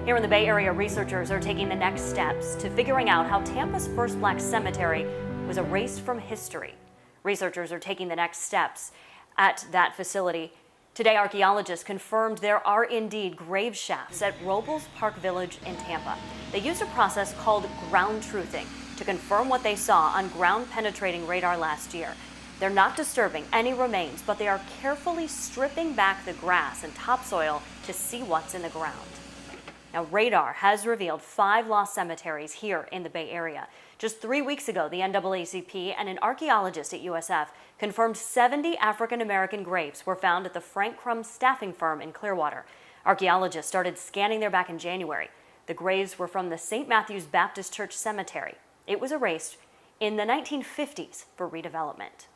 Here in the Bay Area, researchers are taking the next steps to figuring out how Tampa's first black cemetery was erased from history. Researchers are taking the next steps at that facility. Today, archaeologists confirmed there are indeed grave shafts at Robles Park Village in Tampa. They used a process called ground truthing to confirm what they saw on ground-penetrating radar last year. They're not disturbing any remains, but they are carefully stripping back the grass and topsoil to see what's in the ground. Now, radar has revealed 5 lost cemeteries here in the Bay Area. Just 3 weeks ago, the NAACP and an archaeologist at USF confirmed 70 African-American graves were found at the Frank Crum staffing firm in Clearwater. Archaeologists started scanning there back in January. The graves were from the St. Matthew's Baptist Church Cemetery. It was erased in the 1950s for redevelopment.